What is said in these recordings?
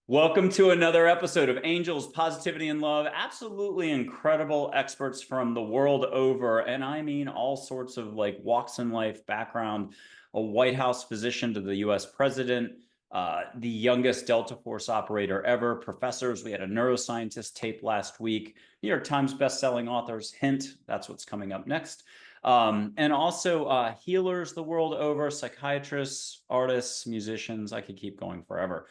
Welcome to another episode of Angels, Positivity, and Love. Absolutely incredible experts from the world over. And I mean all sorts of like walks in life, background, a White House physician to the US president, the youngest Delta Force operator ever, professors. We had a neuroscientist tape last week, New York Times bestselling authors. Hint, that's what's coming up next. And also healers the world over, psychiatrists, artists, musicians. I could keep going forever.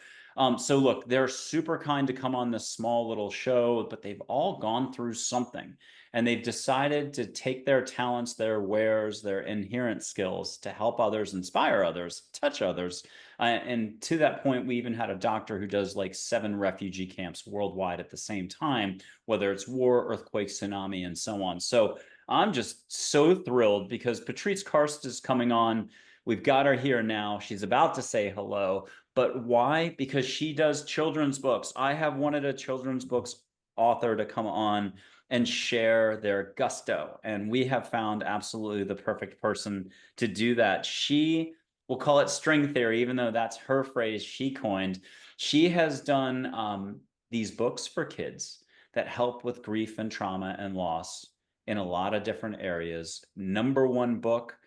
So look, they're super kind to come on this small little show, but they've all gone through something and they've decided to take their talents, their wares, their inherent skills to help others, inspire others, touch others. And to that point, we even had a doctor who does like 7 refugee camps worldwide at the same time, whether it's war, earthquake, tsunami, and so on. So I'm just so thrilled because Patrice Karst is coming on. We've got her here now. She's about to say hello. But why? Because she does children's books. I have wanted a children's books author to come on and share their gusto. And we have found absolutely the perfect person to do that. She will call it string theory, even though that's her phrase she coined. She has done these books for kids that help with grief and trauma and loss in a lot of different areas. Number one book.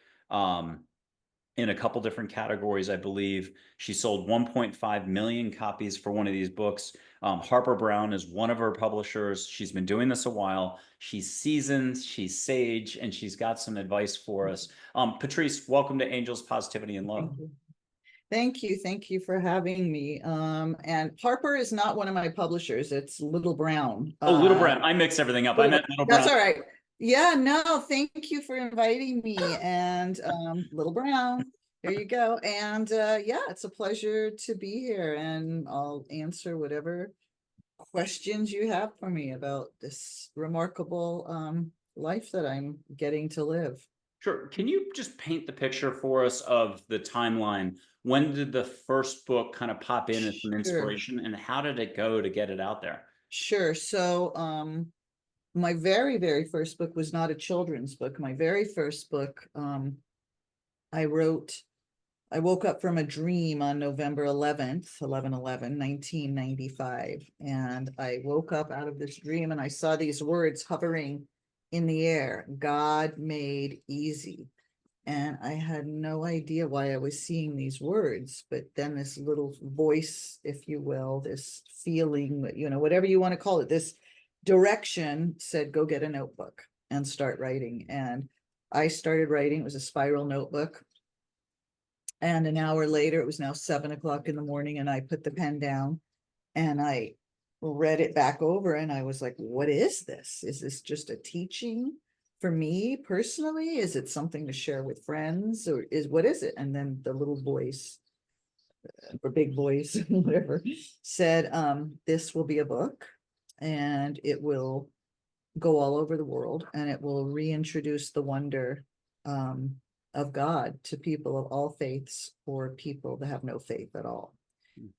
In a couple different categories, I believe. She sold 1.5 million copies for one of these books. Harper Brown is one of her publishers. She's been doing this a while. She's seasoned, she's sage, and she's got some advice for us. Patrice, welcome to Angels, Positivity, and Love. Thank you. Thank you. Thank you for having me. And Harper is not one of my publishers. It's Little Brown. Oh, Little Brown. I mix everything up. I meant Little That's Brown. all right. Yeah, no, thank you for inviting me. And Little Brown, there you go. And yeah, it's a pleasure to be here. And I'll answer whatever questions you have for me about this remarkable life that I'm getting to live. Sure. Can you just paint the picture for us of the timeline? When did the first book kind of pop in as some Sure. inspiration, and how did it go to get it out there? Sure. So, my very first book was not a children's book. My very first book, I wrote, I woke up from a dream on November 11th, 1995. And I woke up out of this dream and I saw these words hovering in the air: God made easy. And I had no idea why I was seeing these words, but then this little voice, if you will, this feeling, whatever you want to call it, this direction said, go get a notebook and start writing. And I started writing. It was a spiral notebook. And an hour later, it was now 7 o'clock in the morning, and I put the pen down and I read it back over and I was like, what is this? Is this just a teaching for me personally? Is it something to share with friends, or what is it? And then the little voice, or big voice, whatever, said, this will be a book and it will go all over the world and it will reintroduce the wonder of God to people of all faiths or people that have no faith at all.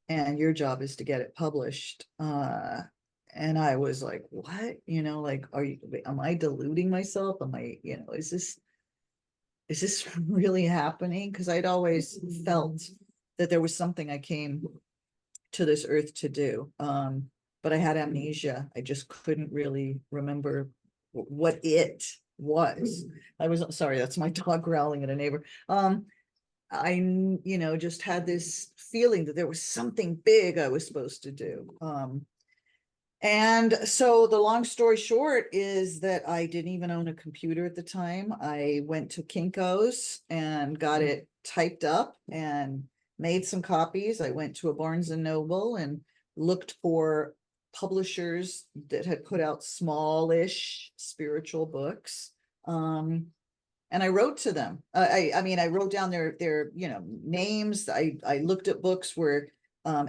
And your job is to get it published. And I was like, what? Like, am I deluding myself? Am I, is this really happening? Because I'd always felt that there was something I came to this earth to do. But I had amnesia. I just couldn't really remember what it was. I was sorry, that's my dog growling at a neighbor. I, just had this feeling that there was something big I was supposed to do. And so the long story short is that I didn't even own a computer at the time. I went to Kinko's and got it typed up and made some copies. I went to a Barnes and Noble and looked for publishers that had put out smallish spiritual books. And I wrote to them. I mean, I wrote down their names. I looked at books where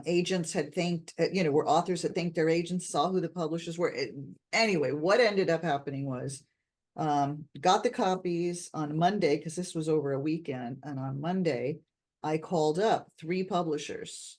agents had thanked, where authors had thanked their agents, saw who the publishers were. Anyway, what ended up happening was, got the copies on Monday, because this was over a weekend. And on Monday, I called up 3 publishers.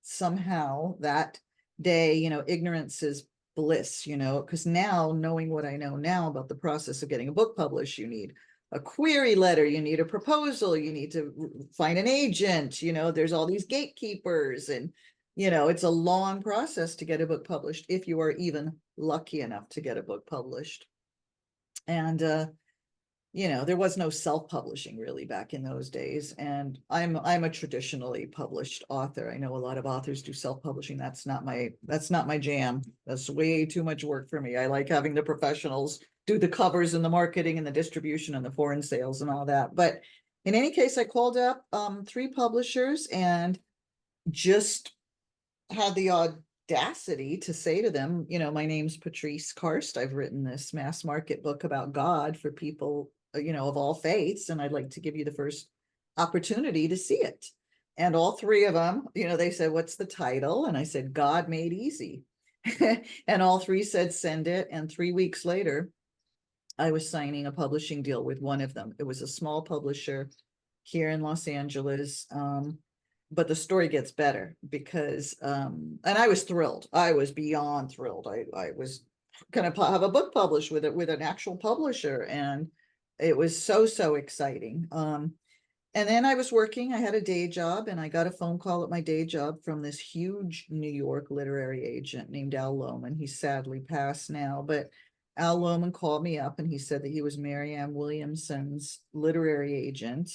Somehow that day, ignorance is bliss, because now, knowing what I know now about the process of getting a book published, you need a query letter, you need a proposal, you need to find an agent, there's all these gatekeepers, and it's a long process to get a book published, if you are even lucky enough to get a book published. And there was no self-publishing really back in those days. And I'm a traditionally published author. I know a lot of authors do self-publishing. That's not my jam. That's way too much work for me. I like having the professionals do the covers and the marketing and the distribution and the foreign sales and all that. But in any case, I called up 3 publishers and just had the audacity to say to them, my name's Patrice Karst. I've written this mass market book about God for people, of all faiths, and I'd like to give you the first opportunity to see it. And all 3 of them, they said, what's the title? And I said, God Made Easy. And all 3 said, send it. And 3 weeks later, I was signing a publishing deal with one of them. It was a small publisher here in Los Angeles. But the story gets better because, and I was thrilled. I was beyond thrilled. I was going to have a book published with an actual publisher, and it was so exciting. And then I was working. I had a day job, and I got a phone call at my day job from this huge New York literary agent named Al Lohman. He's sadly passed now, but Al Lohman called me up and he said that he was Marianne Williamson's literary agent,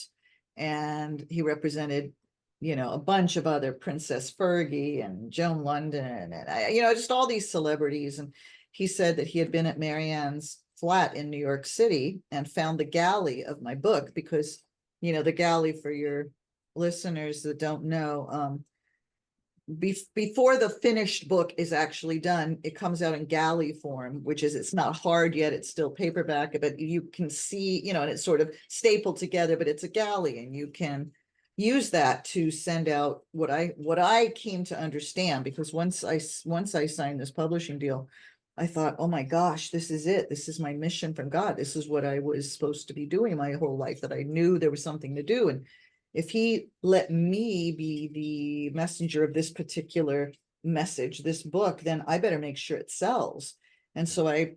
and he represented a bunch of other Princess Fergie and Joan London and just all these celebrities. And he said that he had been at Marianne's flat in New York City and found the galley of my book because, the galley, for your listeners that don't know, before the finished book is actually done, it comes out in galley form, which is, it's not hard yet, it's still paperback, but you can see, and it's sort of stapled together, but it's a galley, and you can use that to send out what I came to understand, because once I signed this publishing deal, I thought, oh my gosh, this is it. This is my mission from God. This is what I was supposed to be doing my whole life, that I knew there was something to do. And if he let me be the messenger of this particular message, this book, then I better make sure it sells. And so I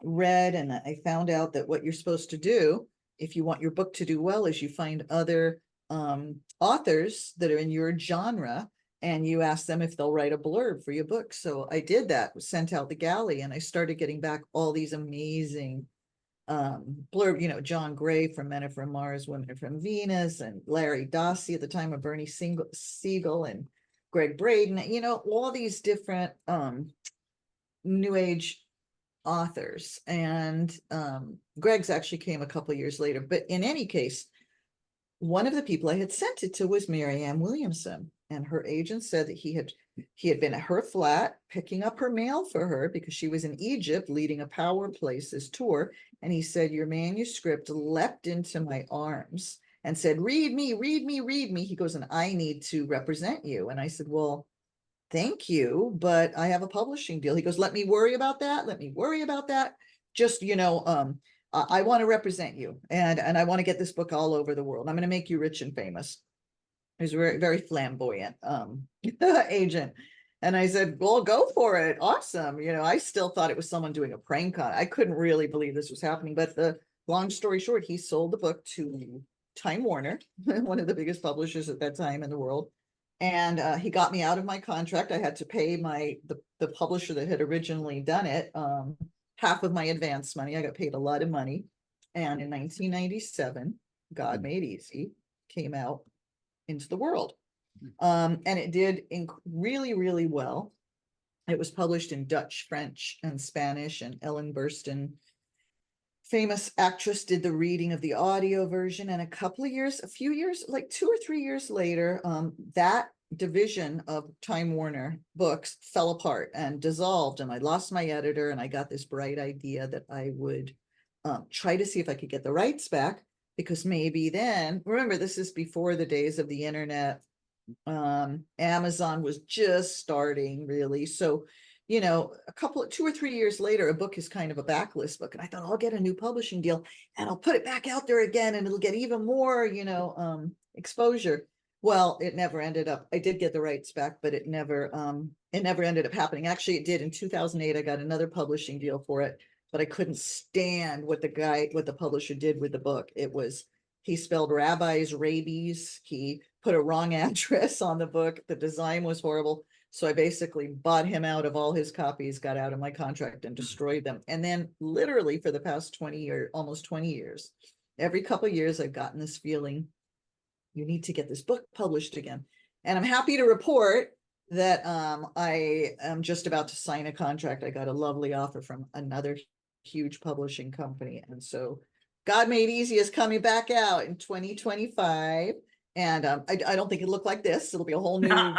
read and I found out that what you're supposed to do if you want your book to do well is you find other authors that are in your genre, and you ask them if they'll write a blurb for your book. So I did that, sent out the galley, and I started getting back all these amazing blurb, John Gray from Men Are From Mars, Women Are From Venus, and Larry Dossey at the time of Bernie Siegel, and Greg Braden, all these different new age authors. And Greg's actually came a couple of years later. But in any case, one of the people I had sent it to was Marianne Williamson, and her agent said that he had been at her flat picking up her mail for her because she was in Egypt leading a Power Places tour. And he said, your manuscript leapt into my arms and said, read me, read me, read me. He goes, and I need to represent you. And I said, well, thank you, but I have a publishing deal. He goes, let me worry about that. Let me worry about that. Just, I want to represent you, and I want to get this book all over the world. I'm going to make you rich and famous. He's a very, very flamboyant agent. And I said, well, go for it. Awesome. I still thought it was someone doing a prank on. I couldn't really believe this was happening. But the long story short, he sold the book to Time Warner, one of the biggest publishers at that time in the world. And he got me out of my contract. I had to pay the publisher that had originally done it half of my advance money. I got paid a lot of money. And in 1997, God Made Easy came out into the world. And it did really, really well. It was published in Dutch, French, and Spanish, and Ellen Burstyn, famous actress, did the reading of the audio version. And a few years, like 2 or 3 years later, that division of Time Warner Books fell apart and dissolved, and I lost my editor, and I got this bright idea that I would try to see if I could get the rights back, because maybe then, remember, this is before the days of the internet. Amazon was just starting, really. So, 2 or 3 years later, a book is kind of a backlist book. And I thought, I'll get a new publishing deal and I'll put it back out there again, and it'll get even more, exposure. Well, it never ended up. I did get the rights back, but it never ended up happening. Actually, it did. In 2008, I got another publishing deal for it, but I couldn't stand what the publisher did with the book. He spelled rabbis rabies. He put a wrong address on the book. The design was horrible. So I basically bought him out of all his copies, got out of my contract and destroyed them. And then literally for the past 20 years, almost 20 years, every couple of years, I've gotten this feeling, you need to get this book published again. And I'm happy to report that I am just about to sign a contract. I got a lovely offer from another huge publishing company. And so God Made Easy is coming back out in 2025. And I don't think it'll look like this. It'll be a whole new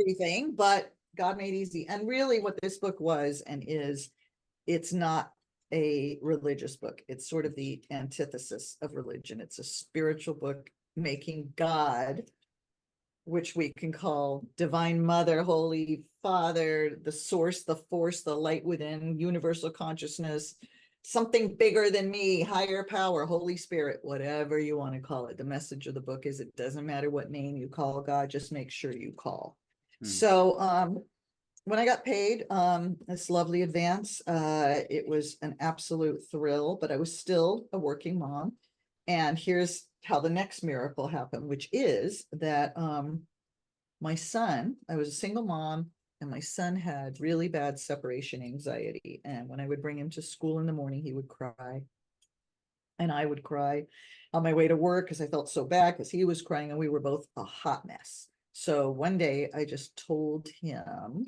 everything, but God Made Easy. And really what this book was and is, it's not a religious book. It's sort of the antithesis of religion. It's a spiritual book making God, which we can call Divine Mother, Holy Father, the source, the force, the light within, universal consciousness, something bigger than me, higher power, Holy Spirit, whatever you want to call it. The message of the book is it doesn't matter what name you call God, just make sure you call. So when I got paid this lovely advance, it was an absolute thrill, but I was still a working mom. And here's how the next miracle happened, which is that my son, I was a single mom, and my son had really bad separation anxiety. And when I would bring him to school in the morning, he would cry. And I would cry on my way to work because I felt so bad because he was crying and we were both a hot mess. So one day I just told him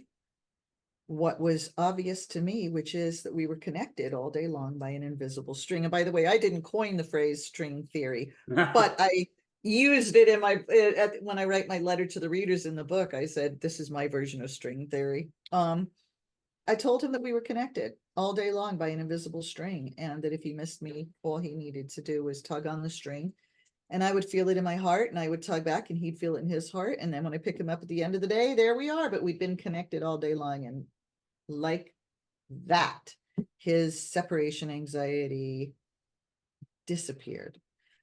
what was obvious to me, which is that we were connected all day long by an invisible string. And by the way, I didn't coin the phrase string theory, but I used it in my when I write my letter to the readers in the book. I said, this is my version of string theory. I told him that we were connected all day long by an invisible string, and that if he missed me, all he needed to do was tug on the string, and I would feel it in my heart, and I would tug back, and he'd feel it in his heart. And then when I pick him up at the end of the day, there we are. But we've been connected all day long, and like that, his separation anxiety disappeared.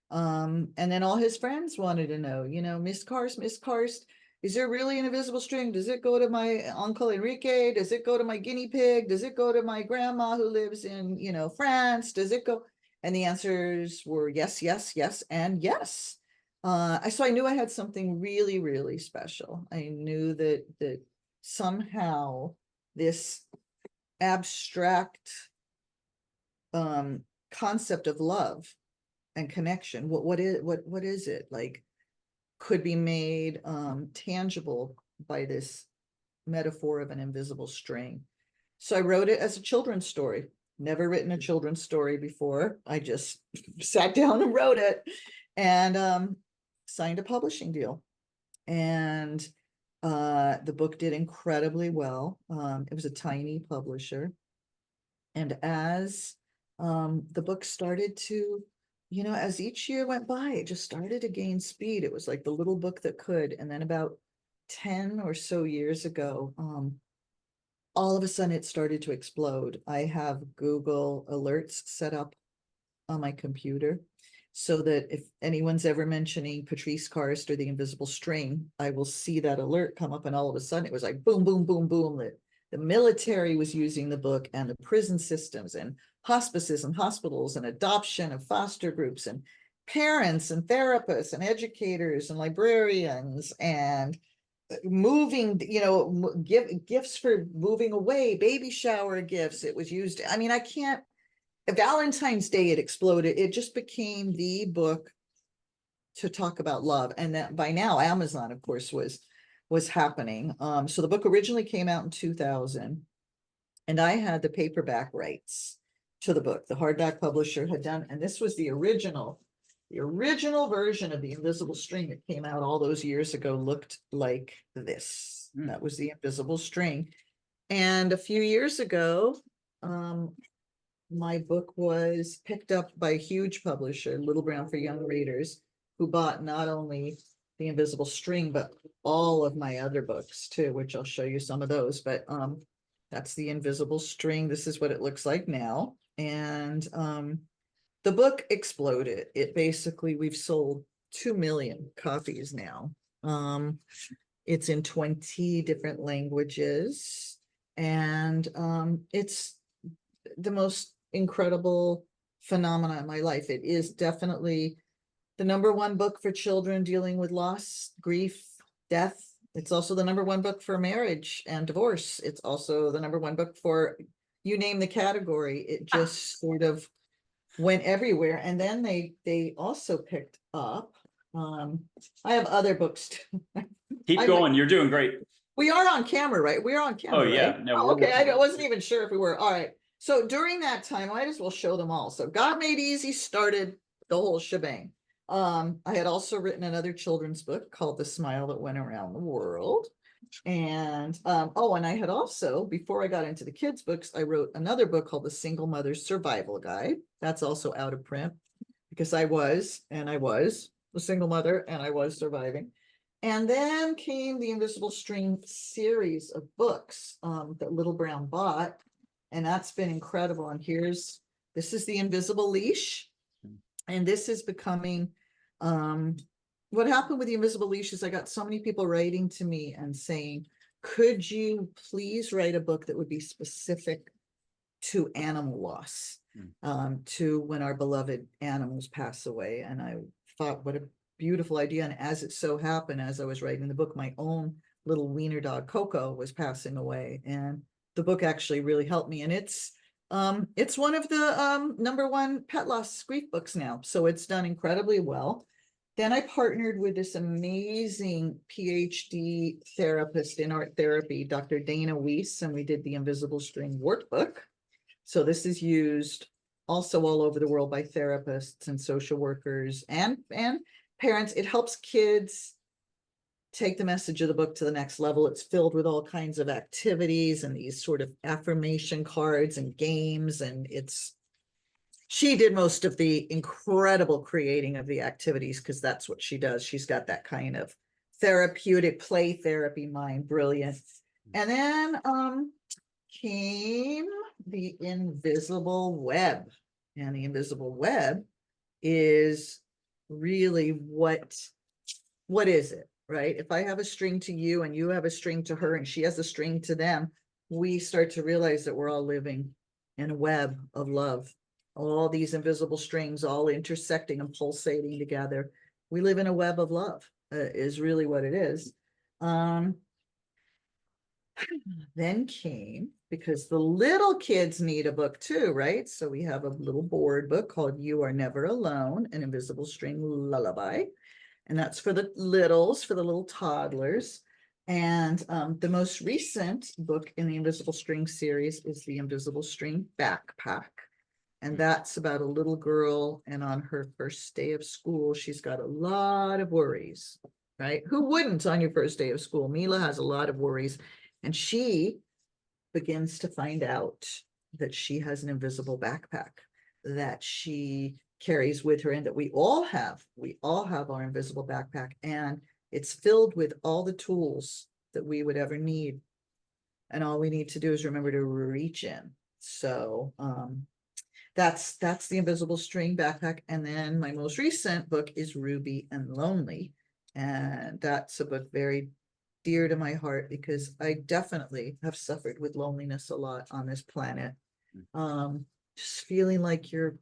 And then all his friends wanted to know, Miss Karst, is there really an invisible string? Does it go to my Uncle Enrique? Does it go to my guinea pig? Does it go to my grandma who lives in, France? Does it go? And the answers were yes, yes, yes, and yes. So I knew I had something really, really special. I knew that somehow this abstract concept of love and connection, what is it, like, could be made tangible by this metaphor of an invisible string. So I wrote it as a children's story. Never written a children's story before. I just sat down and wrote it, and signed a publishing deal. And the book did incredibly well. It was a tiny publisher. And as the book started to, as each year went by, it just started to gain speed. It was like the little book that could. And then about 10 or so years ago, all of a sudden it started to explode. I have Google alerts set up on my computer so that if anyone's ever mentioning Patrice Karst or the invisible string, I will see that alert come up, and all of a sudden it was like boom, boom, boom, boom. The military was using the book, and the prison systems, and hospices and hospitals, and adoption of foster groups, and parents and therapists and educators and librarians, and moving, gifts for moving away, baby shower gifts. It was used. I mean, I can't. Valentine's Day, it exploded. It just became the book to talk about love. And that by now, Amazon, of course, was happening. So the book originally came out in 2000, and I had the paperback rights to the book. The hardback publisher had done, and this was the original version of the invisible string that came out all those years ago, looked like this. That was the invisible string. And a few years ago, my book was picked up by a huge publisher, Little Brown for Young Readers, who bought not only The Invisible String, but all of my other books too, which I'll show you some of those. But that's The Invisible String. This is what it looks like now. And the book exploded. It basically, we've sold 2 million copies now. It's in 20 different languages, and it's the most incredible phenomenon in my life. It is definitely the #1 book for children dealing with loss, grief, death. It's also the #1 book for marriage and divorce. It's also the #1 book for, you name the category. It just sort of went everywhere. And then they also picked up, I have other books too. Keep I'm like, going. You're doing great. we are on camera, right? We are on Oh camera, yeah. right? No, Oh, we're okay, I working. wasn't even sure if we were. All right. So during that time, I might as well show them all. So God Made Easy started the whole shebang. I had also written another children's book called The Smile That Went Around the World. And oh, and I had also, before I got into the kids' books, I wrote another book called The Single Mother's Survival Guide. That's also out of print because I was a single mother and I was surviving. And then came the Invisible String series of books that Little Brown bought. And that's been incredible. And this is the Invisible Leash. And this is becoming, what happened with the Invisible Leash is I got so many people writing to me and saying, could you please write a book that would be specific to animal loss, to when our beloved animals pass away? And I thought, what a beautiful idea. And as it so happened, as I was writing the book, my own little wiener dog Coco was passing away, and the book actually really helped me. And it's one of the #1 pet loss grief books now, so it's done incredibly well. Then I partnered with this amazing PhD therapist in art therapy, Dr. Dana Weiss, and we did the Invisible String workbook. So this is used also all over the world by therapists and social workers and parents. It helps kids take the message of the book to the next level. It's filled with all kinds of activities and these sort of affirmation cards and games. And she did most of the incredible creating of the activities because that's what she does. She's got that kind of therapeutic play therapy mind. Brilliant. And then came the Invisible Web. And the Invisible Web is really what is it, right? If I have a string to you and you have a string to her and she has a string to them, we start to realize that we're all living in a web of love. All these invisible strings all intersecting and pulsating together. We live in a web of love, is really what it is. Then came, because the little kids need a book too, right? So we have a little board book called You Are Never Alone, an Invisible String Lullaby. And that's for the littles, for the little toddlers. And the most recent book in the Invisible String series is the Invisible String Backpack. And that's about a little girl, and on her first day of school, she's got a lot of worries, right? Who wouldn't on your first day of school? Mila has a lot of worries, and she begins to find out that she has an invisible backpack that she carries with her, and that we all have our invisible backpack, and it's filled with all the tools that we would ever need. And all we need to do is remember to reach in. So that's the Invisible String Backpack. And then my most recent book is Ruby and Lonely. And that's a book very dear to my heart because I definitely have suffered with loneliness a lot on this planet. Just feeling like you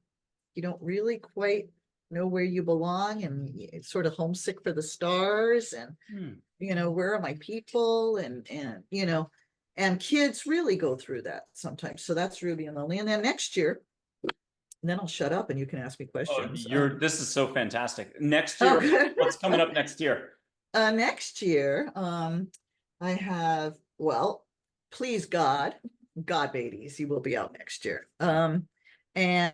don't really quite know where you belong, and it's sort of homesick for the stars, and where are my people, and and kids really go through that sometimes. So that's Ruby and Lonely. And then next year, and then I'll shut up and you can ask me questions. This is so fantastic. Next year, what's coming up next year? Next year, I have, well, please God Made Easy will be out next year. And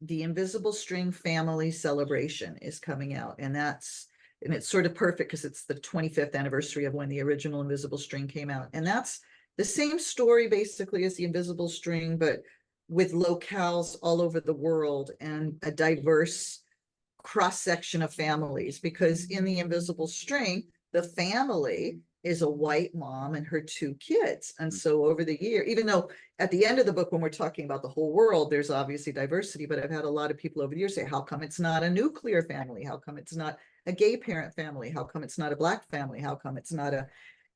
the Invisible String Family Celebration is coming out, and it's sort of perfect because it's the 25th anniversary of when the original Invisible String came out. And that's the same story basically as the Invisible String, but with locales all over the world and a diverse cross-section of families, because in the Invisible String, the family is a white mom and her 2 kids. And so over the year, even though at the end of the book, when we're talking about the whole world, there's obviously diversity, but I've had a lot of people over the years say, how come it's not a nuclear family? How come it's not a gay parent family? How come it's not a Black family? How come it's not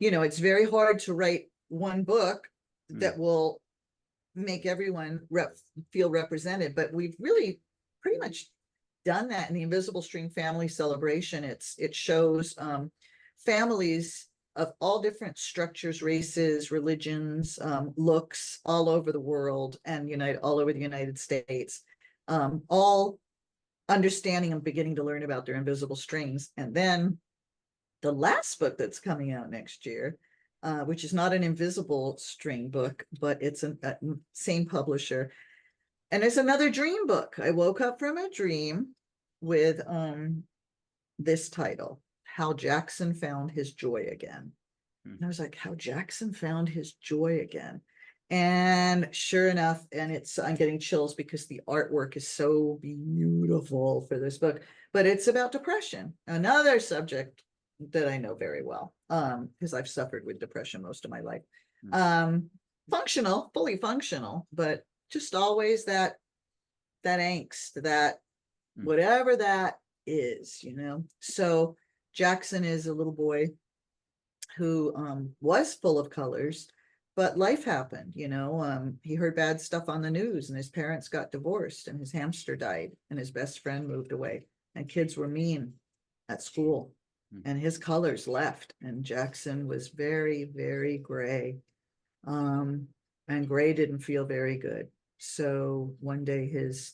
it's very hard to write one book that will make everyone feel represented, but we've really pretty much done that in the Invisible String Family Celebration. It shows families of all different structures, races, religions, looks all over the world, and all over the United States, all understanding and beginning to learn about their invisible strings. And then the last book that's coming out next year, which is not an invisible string book, but it's a same publisher, and it's another dream book. I woke up from a dream with this title, How Jackson Found His Joy Again. And I was like, how Jackson found his joy again. And sure enough, and I'm getting chills because the artwork is so beautiful for this book, but it's about depression, another subject that I know very well, because I've suffered with depression most of my life. Functional, fully functional, but just always that angst, that whatever that is, So Jackson is a little boy who was full of colors, but life happened. He heard bad stuff on the news, and his parents got divorced, and his hamster died, and his best friend moved away, and kids were mean at school, and his colors left, and Jackson was very, very gray, and gray didn't feel very good. So one day his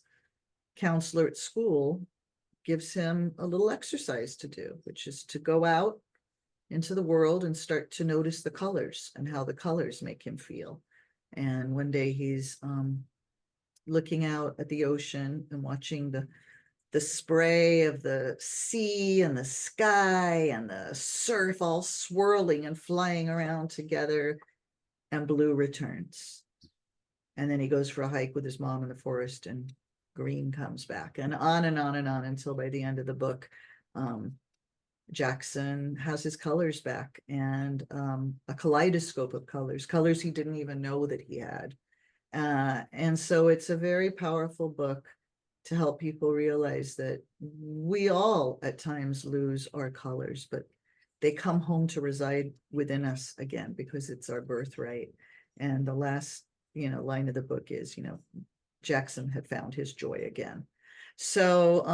counselor at school gives him a little exercise to do, which is to go out into the world and start to notice the colors and how the colors make him feel. And one day he's looking out at the ocean and watching the spray of the sea and the sky and the surf all swirling and flying around together, and blue returns. And then he goes for a hike with his mom in the forest, and green comes back, and on and on and on, until by the end of the book, Jackson has his colors back, and a kaleidoscope of colors he didn't even know that he had. And so it's a very powerful book to help people realize that we all at times lose our colors, but they come home to reside within us again, because it's our birthright. And the last, line of the book is, Jackson had found his joy again. So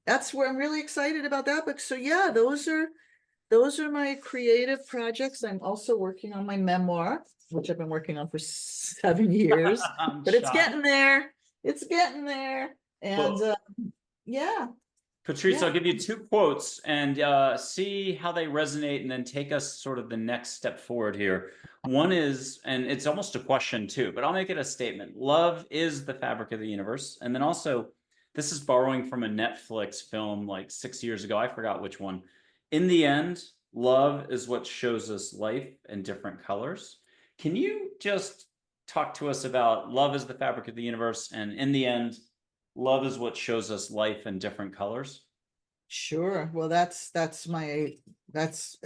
that's where I'm really excited about that book. So yeah, those are my creative projects. I'm also working on my memoir, which I've been working on for 7 years, but it's getting there. It's getting there. And yeah. Patrice, I'll give you 2 quotes and see how they resonate, and then take us sort of the next step forward here. One is, and it's almost a question too, but I'll make it a statement. Love is the fabric of the universe. And then also, this is borrowing from a Netflix film like 6 years ago. I forgot which one. In the end, love is what shows us life in different colors. Can you just talk to us about love is the fabric of the universe, and in the end, love is what shows us life in different colors? Sure. Well, that's everything. That's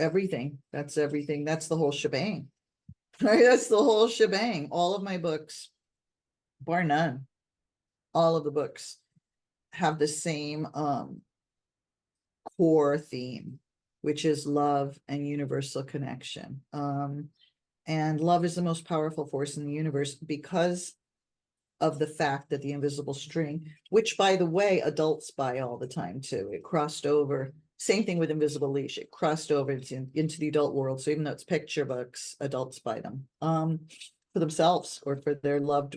everything. That's the whole shebang. Right? That's the whole shebang. All of my books, bar none, all of the books have the same core theme, which is love and universal connection. And love is the most powerful force in the universe, because of the fact that the invisible string, which by the way, adults buy all the time too. It crossed over. Same thing with Invisible Leash. It crossed over into the adult world. So even though it's picture books, adults buy them for themselves or for their loved,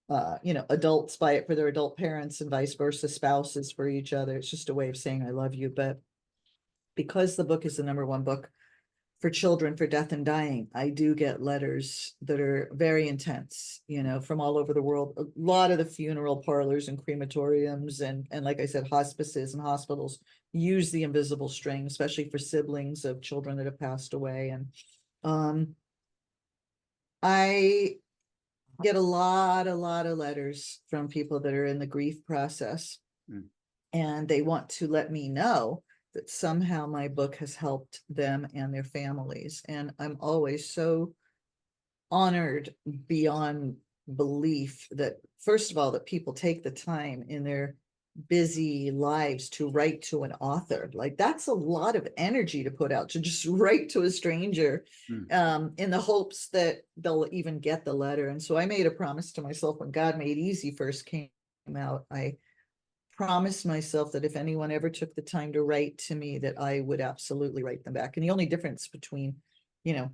adults buy it for their adult parents, and vice versa, spouses for each other. It's just a way of saying I love you. But because the book is the #1 book for children for death and dying, I do get letters that are very intense, from all over the world. A lot of the funeral parlors and crematoriums and like I said, hospices and hospitals use the invisible string, especially for siblings of children that have passed away. And I get a lot of letters from people that are in the grief process, and they want to let me know that somehow my book has helped them and their families. And I'm always so honored beyond belief that, first of all, that people take the time in their busy lives to write to an author. Like, that's a lot of energy to put out, to just write to a stranger in the hopes that they'll even get the letter. And so I made a promise to myself when God Made Easy first came out. I promised myself that if anyone ever took the time to write to me, that I would absolutely write them back. And the only difference between, you know,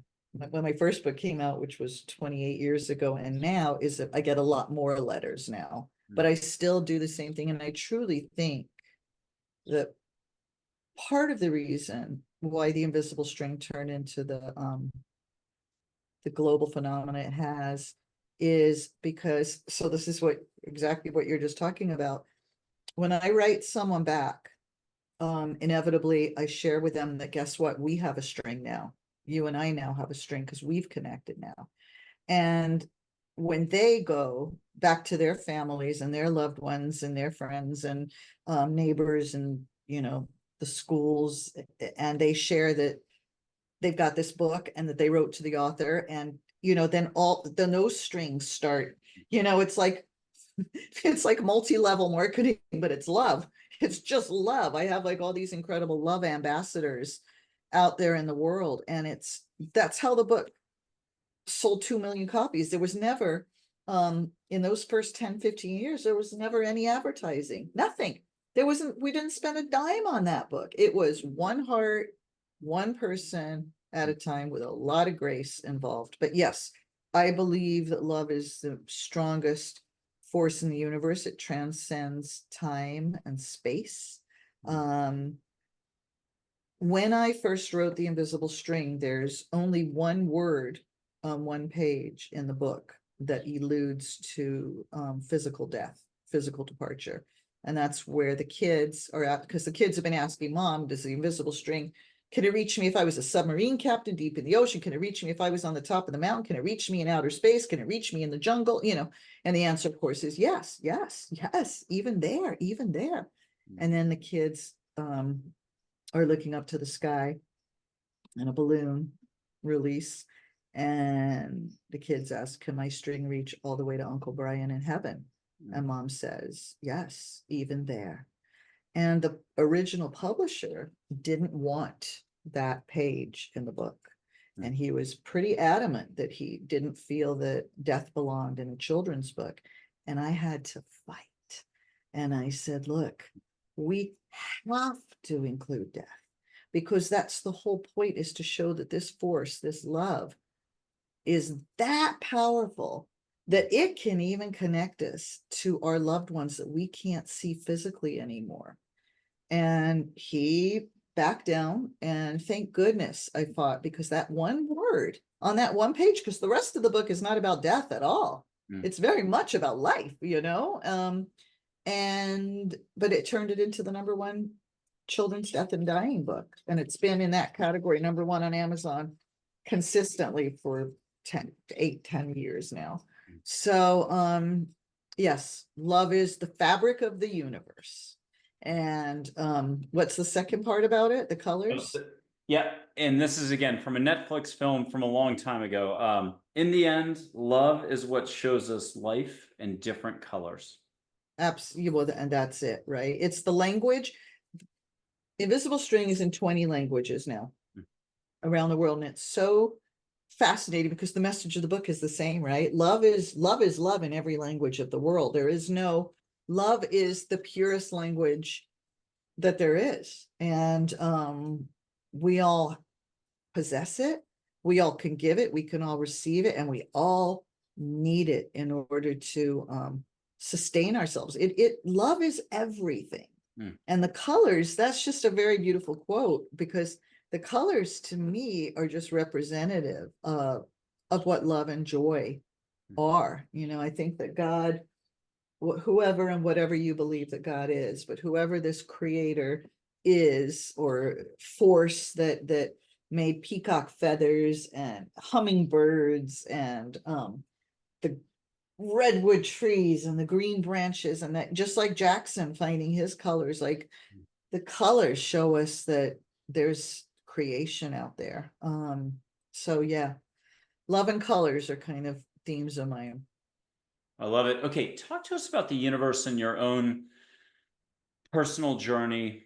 when my first book came out, which was 28 years ago, and now is that I get a lot more letters now, but I still do the same thing. And I truly think that part of the reason why the invisible string turned into the global phenomena it has is because, so this is what exactly what you're just talking about. When I write someone back, inevitably I share with them that guess what, we have a string now. You and I now have a string because we've connected now. And when they go back to their families and their loved ones and their friends and neighbors and, you know, the schools, and they share that they've got this book and that they wrote to the author, and, you know, then those strings start, you know, it's like multi-level marketing, but it's love. It's just love. I have like all these incredible love ambassadors out there in the world. And that's how the book sold 2 million copies. There was never, in those first 10-15 years, there was never any advertising, nothing. We didn't spend a dime on that book. It was one heart, one person at a time with a lot of grace involved. But yes, I believe that love is the strongest force in the universe. It transcends time and space. When I first wrote The Invisible String, there's only one word on one page in the book that alludes to physical death, physical departure. And that's where the kids are at, because the kids have been asking, Mom, does the invisible string, can it reach me if I was a submarine captain deep in the ocean? Can it reach me if I was on the top of the mountain? Can it reach me in outer space? Can it reach me in the jungle? You know, and the answer, of course, is yes, yes, yes, even there, even there. And then the kids are looking up to the sky and a balloon release. And the kids ask, can my string reach all the way to Uncle Brian in heaven? And Mom says, yes, even there. And the original publisher didn't want that page in the book. And he was pretty adamant that he didn't feel that death belonged in a children's book. And I had to fight. And I said, look, we have to include death, because that's the whole point, is to show that this force, this love, is that powerful that it can even connect us to our loved ones that we can't see physically anymore. And he backed down, and thank goodness I fought, because that one word on that one page, because the rest of the book is not about death at all. It's very much about life, you know. But it turned it into the #1 children's death and dying book, and it's been in that category #1 on Amazon consistently for 10 years now. So yes, love is the fabric of the universe. And what's the second part about it? The colors? Yeah, and this is again from a Netflix film from a long time ago. In the end, love is what shows us life in different colors. Absolutely. Well, and that's it, right? It's the language. Invisible String is in 20 languages now around the world, and it's so fascinating because the message of the book is the same, right? Love is love in every language of the world. There is no, love is the purest language that there is. And we all possess it, we all can give it, we can all receive it, and we all need it in order to sustain ourselves. Love is everything. And the colors, that's just a very beautiful quote, because the colors to me are just representative of what love and joy are. You know, I think that God, whoever and whatever you believe that God is, but whoever this creator is, or force that made peacock feathers and hummingbirds and the redwood trees and the green branches, and that, just like Jackson finding his colors, like the colors show us that there's creation out there. So yeah, love and colors are kind of themes of my own. I love it. Okay, talk to us about the universe and your own personal journey.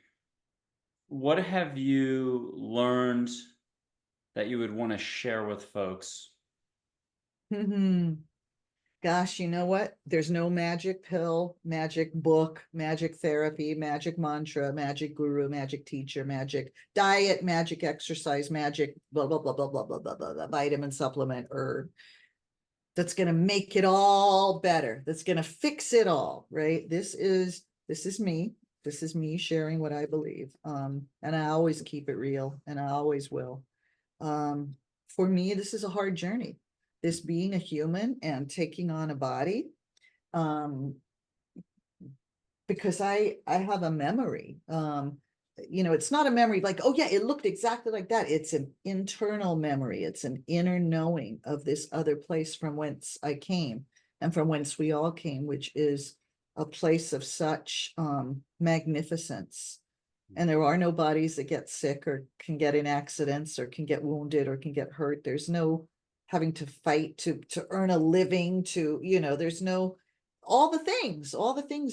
What have you learned that you would want to share with folks? Gosh, you know what? There's no magic pill, magic book, magic therapy, magic mantra, magic guru, magic teacher, magic diet, magic exercise, magic blah, blah, blah, blah, blah, blah, blah, blah, vitamin supplement herb that's going to make it all better. That's going to fix it all, right? This is me. This is me sharing what I believe. And I always keep it real, and I always will. Um, for me, this is a hard journey. This being a human and taking on a body, um, because I have a memory. It's not a memory like, oh yeah, it looked exactly like that. It's an internal memory. It's an inner knowing of this other place from whence I came and from whence we all came, which is a place of such magnificence. And there are no bodies that get sick or can get in accidents or can get wounded or can get hurt. There's no having to fight to earn a living, there's no all the things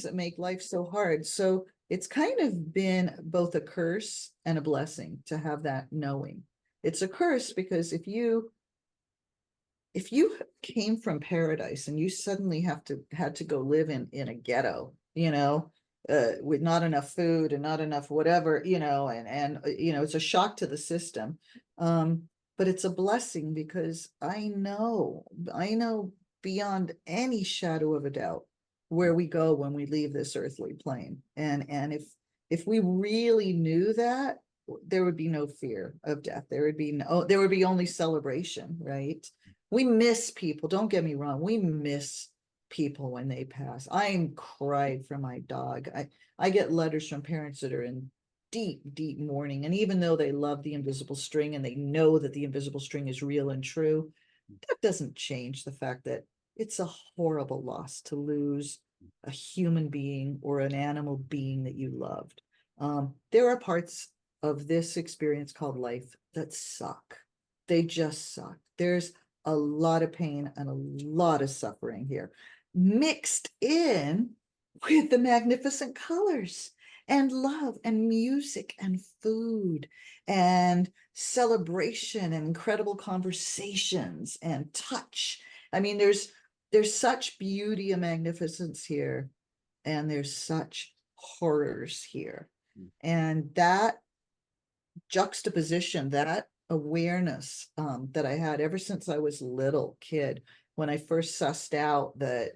that make life so hard. So it's kind of been both a curse and a blessing to have that knowing. It's a curse because if you came from paradise and you suddenly had to go live in a ghetto, with not enough food and not enough whatever, and it's a shock to the system. But it's a blessing because I know beyond any shadow of a doubt where we go when we leave this earthly plane. And if we really knew that, there would be no fear of death. There would be only celebration, right? We miss people. Don't get me wrong. We miss people when they pass. I cried for my dog. I get letters from parents that are in deep, deep mourning. And even though they love the invisible string and they know that the invisible string is real and true, that doesn't change the fact that it's a horrible loss to lose a human being or an animal being that you loved. There are parts of this experience called life that suck. They just suck. There's a lot of pain and a lot of suffering here, mixed in with the magnificent colors and love and music and food and celebration and incredible conversations and touch. I mean, there's such beauty and magnificence here, and there's such horrors here. And that juxtaposition, that awareness that I had ever since I was little kid, when I first sussed out that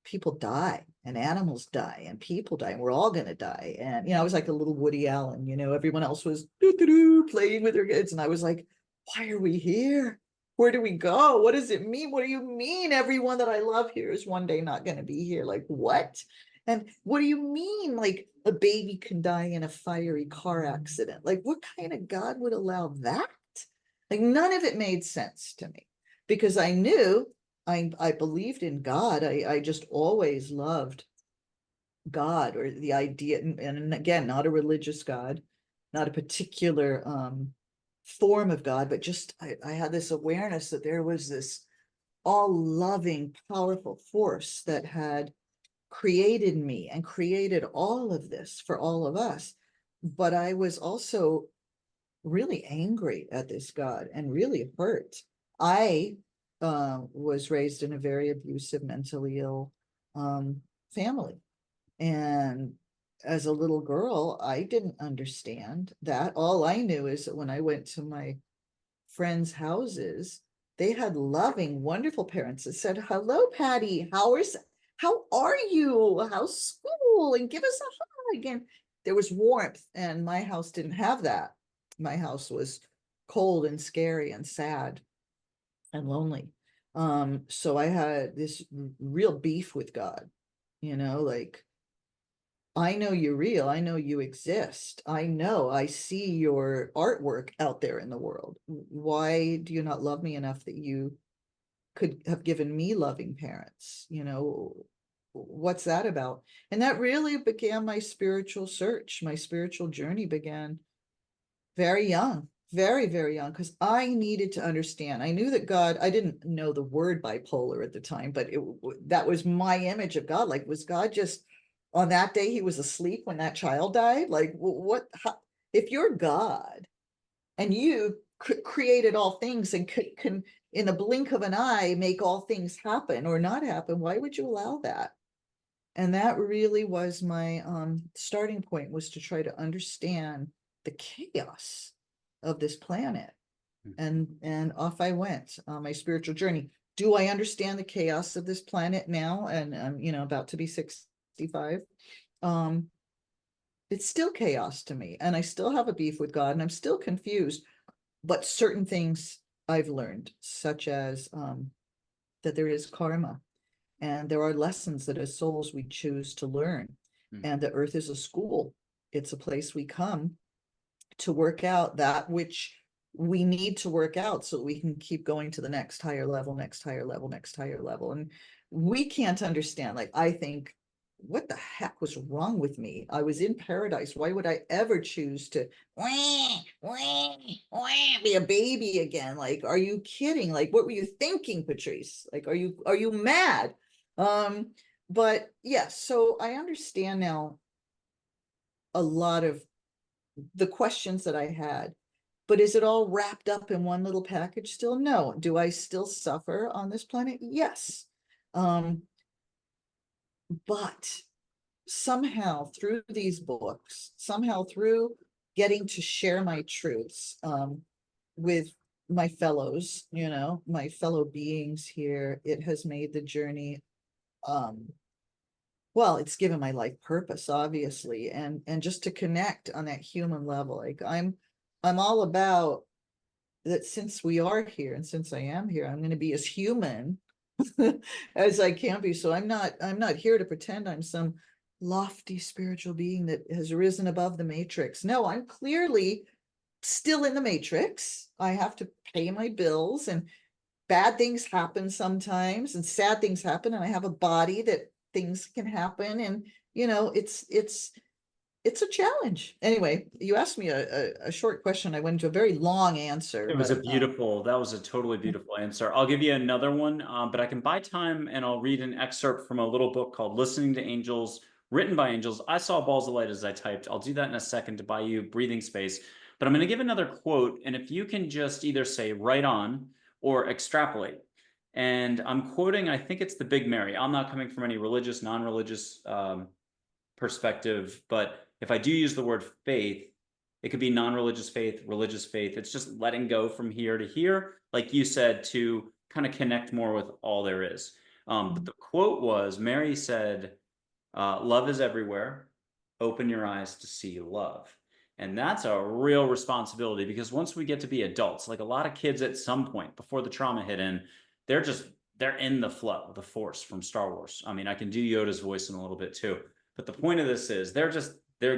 people die and animals die and people die and we're all going to die. And, I was like a little Woody Allen, everyone else was playing with their kids. And I was like, why are we here? Where do we go? What does it mean? What do you mean everyone that I love here is one day not going to be here? Like, what? And what do you mean, like, a baby can die in a fiery car accident? Like, what kind of God would allow that? Like, none of it made sense to me because I knew I believed in God. I just always loved God, or the idea, and again, not a religious God, not a particular form of God, but just I had this awareness that there was this all-loving, powerful force that had created me and created all of this for all of us. But I was also really angry at this God and really hurt. I was raised in a very abusive, mentally ill family. And as a little girl, I didn't understand that. All I knew is that when I went to my friends' houses, they had loving, wonderful parents that said, "Hello, Patty, how are you? How's school? And give us a hug." And there was warmth, and my house didn't have that. My house was cold and scary and sad and lonely. So I had this real beef with God, like, I know you're real. I know you exist. I see your artwork out there in the world. Why do you not love me enough that you could have given me loving parents? What's that about? And that really began my spiritual search. My spiritual journey began very young, very, very young, because I needed to understand. I knew that God, I didn't know the word bipolar at the time, but that was my image of God. Like, was God just on that day, he was asleep when that child died? Like, if you're God and you created all things and can in a blink of an eye make all things happen or not happen. Why would you allow that? And that really was my starting point, was to try to understand the chaos of this planet. And off I went on my spiritual journey. Do I understand the chaos of this planet now? And I'm, about to be 65. It's still chaos to me, and I still have a beef with God, and I'm still confused. But certain things I've learned, such as that there is karma, and there are lessons that as souls we choose to learn, and the earth is a school. It's a place we come to work out that which we need to work out so we can keep going to the next higher level, next higher level, next higher level. And we can't understand. Like, I think, what the heck was wrong with me? I was in paradise. Why would I ever choose to be a baby again? Like, are you kidding? Like, what were you thinking, Patrice? Like, are you mad? But yes, so I understand now a lot of the questions that I had. But is it all wrapped up in one little package still? No. Do I still suffer on this planet? Yes. But somehow through these books, somehow through getting to share my truths with my fellows, my fellow beings here, it has made the journey, well, it's given my life purpose, obviously, and just to connect on that human level. Like, I'm all about that. Since we are here, and since I am here, I'm going to be as human as I can be. So I'm not here to pretend I'm some lofty spiritual being that has risen above the matrix. No, I'm clearly still in the matrix. I have to pay my bills, and bad things happen sometimes, and sad things happen, and I have a body that things can happen, and it's a challenge. Anyway, you asked me a short question. I went into a very long answer, It was but that was a totally beautiful answer. I'll give you another one, but I can buy time and I'll read an excerpt from a little book called Listening to Angels, written by angels. I saw balls of light as I typed. I'll do that in a second to buy you breathing space. But I'm going to give another quote, and if you can just either say right on or extrapolate. And I'm quoting, I think it's the Big Mary. I'm not coming from any religious, non-religious perspective, but if I do use the word faith, it could be non-religious faith, religious faith. It's just letting go from here to here, like you said, to kind of connect more with all there is. But the quote was, Mary said, love is everywhere. Open your eyes to see love. And that's a real responsibility, because once we get to be adults, like a lot of kids at some point before the trauma hit in, they're in the flow, the force from Star Wars. I mean, I can do Yoda's voice in a little bit too. But the point of this is they're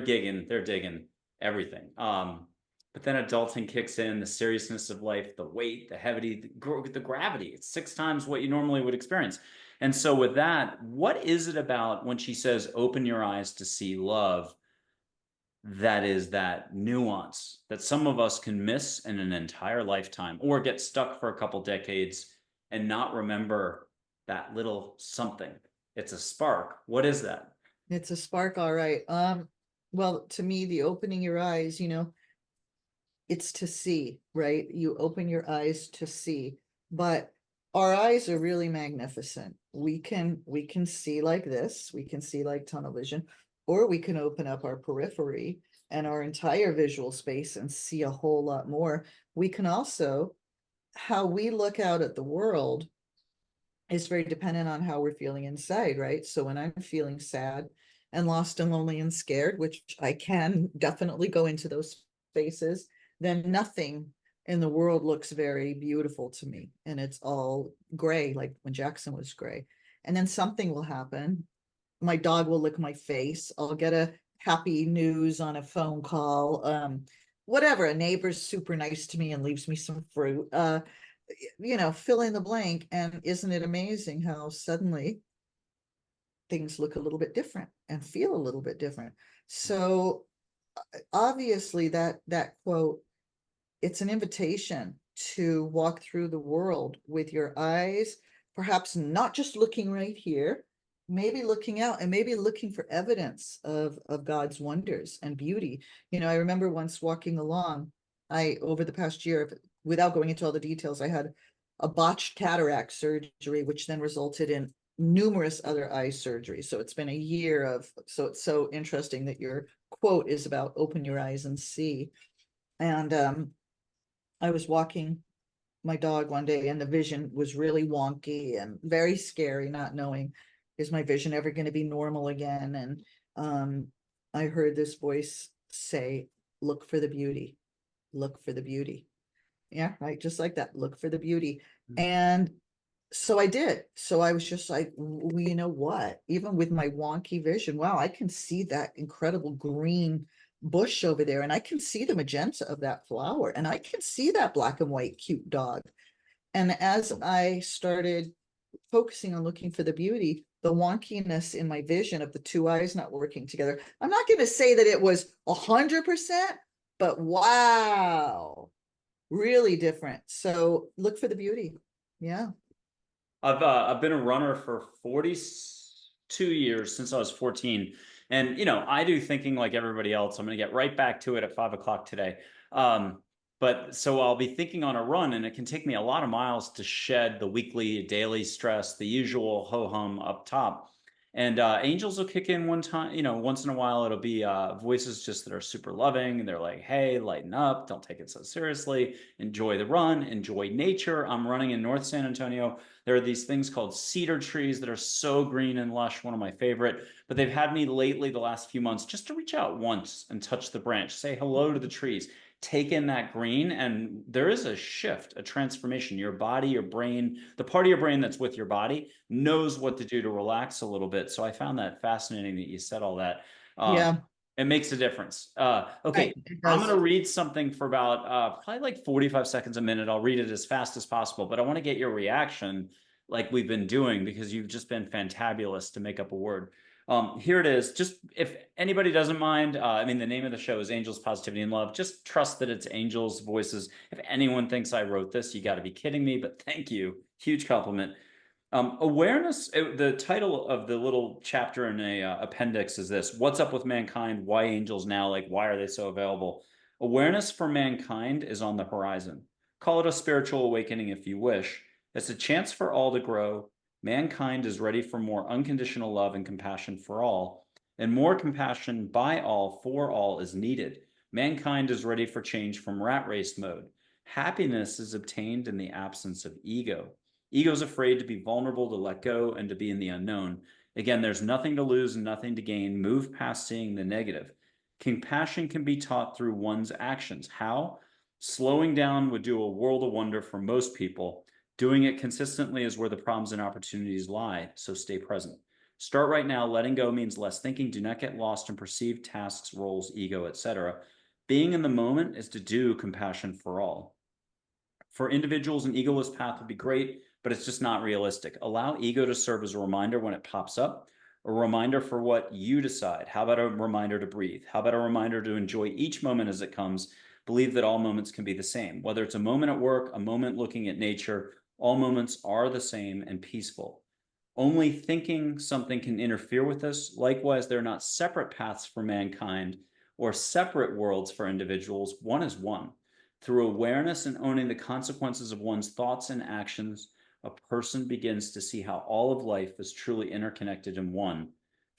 gigging, they're digging everything. But then adulting kicks in, the seriousness of life, the weight, the heavy, the gravity. It's 6 times what you normally would experience. And so with that, what is it about when she says, open your eyes to see love, that is that nuance that some of us can miss in an entire lifetime, or get stuck for a couple decades and not remember that little something? It's a spark. What is that? it's a spark, all right. Well, to me, the opening your eyes, it's to see, right? You open your eyes to see, but our eyes are really magnificent. We can see like this, we can see like tunnel vision, or we can open up our periphery and our entire visual space and see a whole lot more. We can also, how we look out at the world is very dependent on how we're feeling inside, right? So when I'm feeling sad and lost and lonely and scared, which I can definitely go into those spaces, then nothing in the world looks very beautiful to me. And it's all gray, like when Jackson was gray. And then something will happen. My dog will lick my face. I'll get a happy news on a phone call. Whatever, a neighbor's super nice to me and leaves me some fruit. Fill in the blank. And isn't it amazing how suddenly things look a little bit different and feel a little bit different? So obviously that quote, it's an invitation to walk through the world with your eyes, perhaps not just looking right here, maybe looking out and maybe looking for evidence of God's wonders and beauty. I remember once walking along, over the past year, without going into all the details, I had a botched cataract surgery, which then resulted in numerous other eye surgeries. So it's been a year of, so it's so interesting that your quote is about open your eyes and see. And I was walking my dog one day and the vision was really wonky and very scary, not knowing, is my vision ever going to be normal again? And I heard this voice say, look for the beauty, look for the beauty. Yeah, right, just like that, look for the beauty. And so I did. So I was just like, you know what? Even with my wonky vision, wow, I can see that incredible green bush over there, and I can see the magenta of that flower, and I can see that black and white cute dog. And as I started focusing on looking for the beauty, the wonkiness in my vision of the two eyes not working together, I'm not going to say that it was 100%, but wow, really different. So look for the beauty. Yeah. I've been a runner for 42 years, since I was 14. And, you know, I do thinking like everybody else. I'm going to get right back to it at 5 o'clock today. But so I'll be thinking on a run, and it can take me a lot of miles to shed the weekly, daily stress, the usual ho-hum up top. And angels will kick in one time, you know, once in a while. It'll be voices just that are super loving. And they're like, hey, lighten up. Don't take it so seriously. Enjoy the run. Enjoy nature. I'm running in North San Antonio. There are these things called cedar trees that are so green and lush, one of my favorite. But they've had me lately, the last few months, just to reach out once and touch the branch, say hello to the trees, take in that green. And there is a shift, a transformation. Your body, your brain, the part of your brain that's with your body knows what to do to relax a little bit. So I found that fascinating that you said all that. Yeah. It makes a difference. Okay, It I'm going does. to read something for about probably like 45 seconds a minute. I'll read it as fast as possible, but I want to get your reaction like we've been doing, because you've just been fantabulous to make up a word. Here it is. Just if anybody doesn't mind, I mean, the name of the show is Angels, Positivity, and Love. Just trust that it's angels' voices. If anyone thinks I wrote this, you got to be kidding me, but thank you. Huge compliment. Awareness, the title of the little chapter in a appendix is this: What's up with mankind? Why angels now? Like, why are they so available? Awareness for mankind is on the horizon. Call it a spiritual awakening if you wish. It's a chance for all to grow. Mankind is ready for more unconditional love and compassion for all, and more compassion by all for all is needed. Mankind is ready for change from rat race mode. Happiness is obtained in the absence of ego. Ego's afraid to be vulnerable, to let go, and to be in the unknown. Again, there's nothing to lose and nothing to gain. Move past seeing the negative. Compassion can be taught through one's actions. How? Slowing down would do a world of wonder for most people. Doing it consistently is where the problems and opportunities lie, so stay present. Start right now. Letting go means less thinking. Do not get lost in perceived tasks, roles, ego, etc. Being in the moment is to do compassion for all. For individuals, an egoless path would be great, but it's just not realistic. Allow ego to serve as a reminder when it pops up, a reminder for what you decide. How about a reminder to breathe? How about a reminder to enjoy each moment as it comes? Believe that all moments can be the same. Whether it's a moment at work, a moment looking at nature, all moments are the same and peaceful. Only thinking something can interfere with this. Likewise, they're not separate paths for mankind or separate worlds for individuals. One is one. Through awareness and owning the consequences of one's thoughts and actions, a person begins to see how all of life is truly interconnected in one.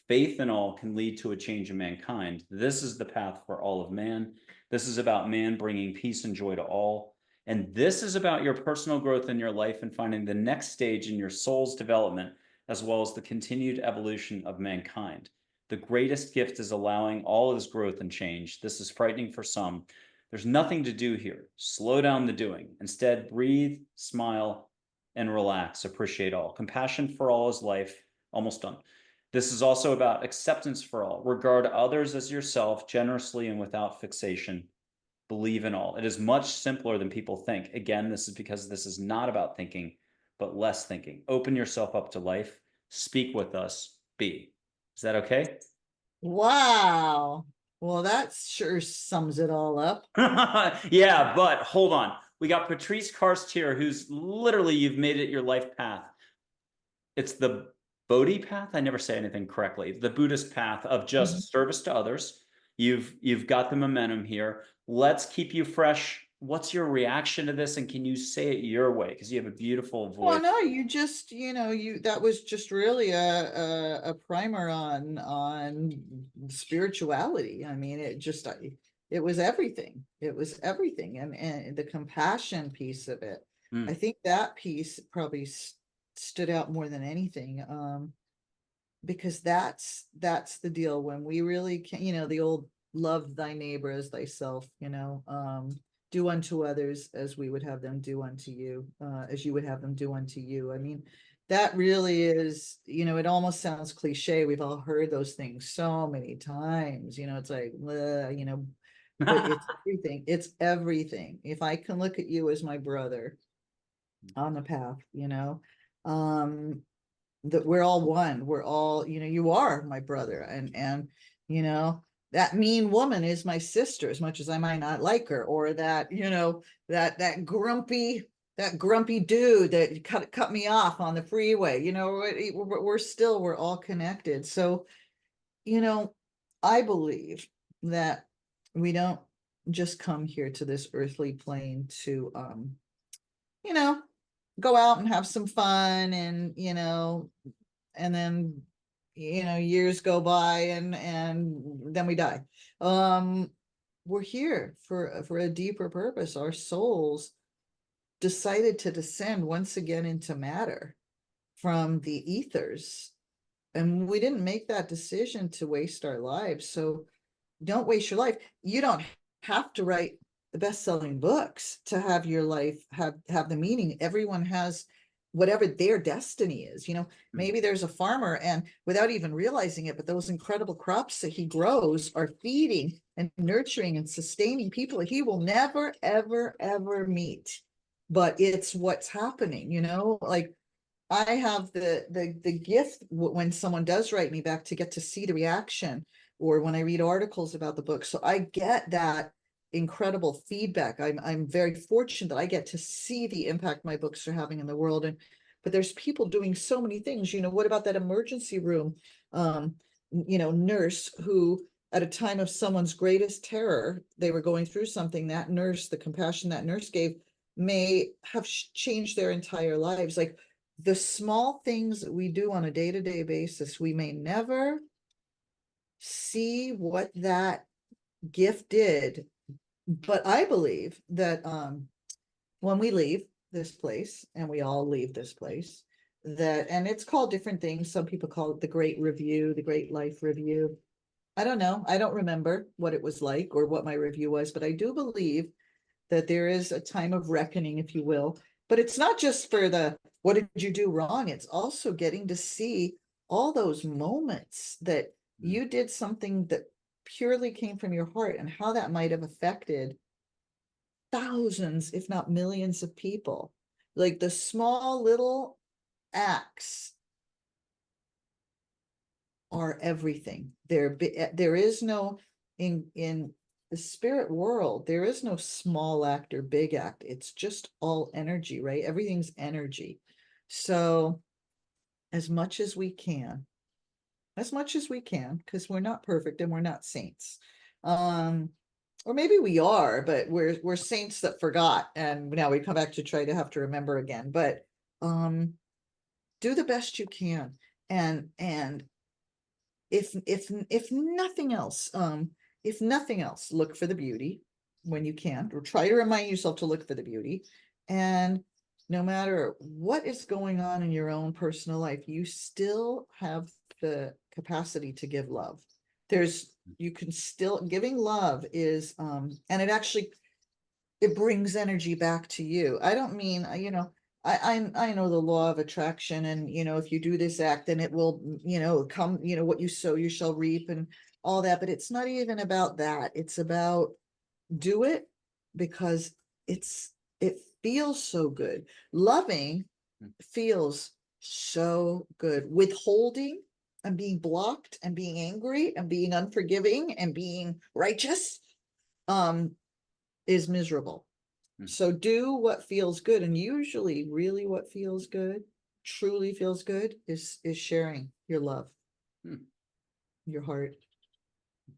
Faith in all can lead to a change in mankind. This is the path for all of man. This is about man bringing peace and joy to all. And this is about your personal growth in your life and finding the next stage in your soul's development, as well as the continued evolution of mankind. The greatest gift is allowing all of this growth and change. This is frightening for some. There's nothing to do here. Slow down the doing. Instead, breathe, smile, and relax. Appreciate all. Compassion for all is life. Almost done. This is also about acceptance for all. Regard others as yourself generously and without fixation. Believe in all. It is much simpler than people think. Again, this is because this is not about thinking, but less thinking. Open yourself up to life. Speak with us. Be. Is that okay? Wow. Well, that sure sums it all up. Yeah, but hold on. We got Patrice Karst here, who's literally, you've made it your life path. It's the Bodhi path. I never say anything correctly. The Buddhist path of just service to others. You've got the momentum here. Let's keep you fresh. what's your reaction to this? And can you say it your way? Because you have a beautiful Well, voice. no, you just, that was just really a primer on spirituality. I mean, it was everything. It was everything. And the compassion piece of it. I Mm, think that piece probably stood out more than anything. Because that's the deal when we really can, the old love thy neighbor as thyself, do unto others as we would have them do unto you, as you would have them do unto you. I mean, that really is, it almost sounds cliche. We've all heard those things so many times, it's like, but it's everything. It's everything. If I can look at you as my brother on the path, um, that we're all one. We're all, you are my brother, and you know that mean woman is my sister, as much as I might not like her, or that, that grumpy dude that cut me off on the freeway. We're all connected. So, I believe that we don't just come here to this earthly plane to you know go out and have some fun, and then years go by, and then we die. We're here for a deeper purpose. Our souls decided to descend once again into matter from the ethers, and we didn't make that decision to waste our lives. So don't waste your life. You don't have to write the best-selling books to have your life have the meaning. Everyone has whatever their destiny is. Maybe there's a farmer, and without even realizing it, but those incredible crops that he grows are feeding and nurturing and sustaining people that he will never, ever, ever meet. But it's what's happening, like I have the gift when someone does write me back to get to see the reaction, or when I read articles about the book. So I get that incredible feedback. I'm very fortunate that I get to see the impact my books are having in the world. But there's people doing so many things. What about that emergency room nurse who, at a time of someone's greatest terror, they were going through something, that nurse, the compassion that nurse gave may have changed their entire lives. Like, the small things that we do on a day-to-day basis, we may never see what that gift did. But I believe that when we leave this place, and we all leave this place, and it's called different things. Some people call it the Great Review, the Great Life Review. I don't know. I don't remember what it was like or what my review was, but I do believe that there is a time of reckoning, if you will. But it's not just for the what did you do wrong? It's also getting to see all those moments that you did something that purely came from your heart, and how that might have affected thousands, if not millions of people. Like, the small little acts are everything. There is no, in the spirit world, there is no small act or big act. It's just all energy, right? Everything's energy. So as much as we can, because we're not perfect and we're not saints. Or maybe we are, but we're saints that forgot, and now we come back to try to have to remember again. But do the best you can, and if nothing else, look for the beauty when you can, or try to remind yourself to look for the beauty. And no matter what is going on in your own personal life, you still have the capacity to give love. You can still, giving love is, and it brings energy back to you. I don't mean, I know the law of attraction, and if you do this act, then it will, come, what you sow you shall reap, and all that. But it's not even about that. It's about, do it because it feels so good. Loving feels so good. Withholding and being blocked and being angry and being unforgiving and being righteous is miserable. So do what feels good. And usually really what feels good, truly feels good, is sharing your love, your heart.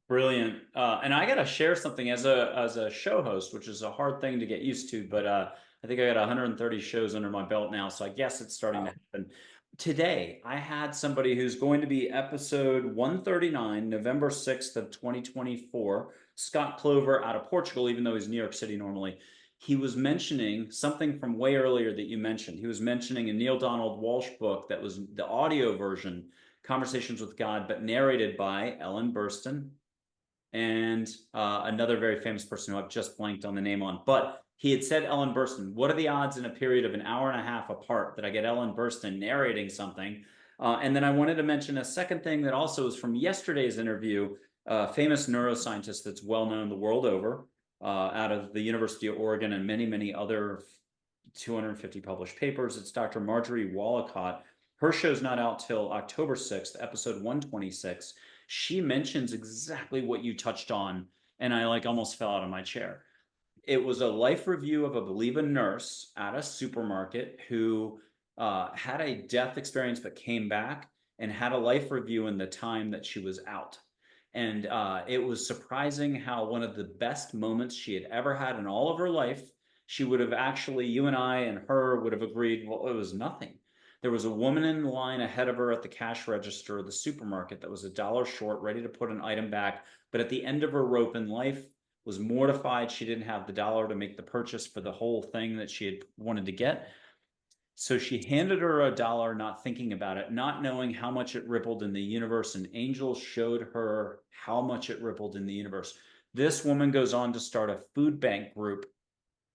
Brilliant. And I gotta share something as a show host, which is a hard thing to get used to, but I think I got 130 shows under my belt now, so I guess it's starting to Wow. happen. Today, I had somebody who's going to be episode 139, November 6th of 2024, Scott Clover out of Portugal, even though he's New York City normally. He was mentioning something from way earlier that you mentioned. He was mentioning a Neil Donald Walsh book that was the audio version, Conversations with God, but narrated by Ellen Burstyn and another very famous person who I've just blanked on the name on. But he had said Ellen Burstyn. What are the odds in a period of an hour and a half apart that I get Ellen Burstyn narrating something? And then I wanted to mention a second thing that also is from yesterday's interview, a famous neuroscientist that's well known the world over, out of the University of Oregon and many, many other 250 published papers. It's Dr. Marjorie Wallacott. Her show's not out till October 6th, episode 126. She mentions exactly what you touched on, and I like almost fell out of my chair. It was a life review of, I believe, a nurse at a supermarket who had a death experience but came back and had a life review in the time that she was out. And it was surprising how one of the best moments she had ever had in all of her life, she would have actually, you and I and her would have agreed, well, it was nothing. There was a woman in the line ahead of her at the cash register of the supermarket that was $1 short, ready to put an item back. But at the end of her rope in life, was mortified she didn't have the dollar to make the purchase for the whole thing that she had wanted to get. So she handed her $1, not thinking about it, not knowing how much it rippled in the universe. And angels showed her how much it rippled in the universe. This woman goes on to start a food bank group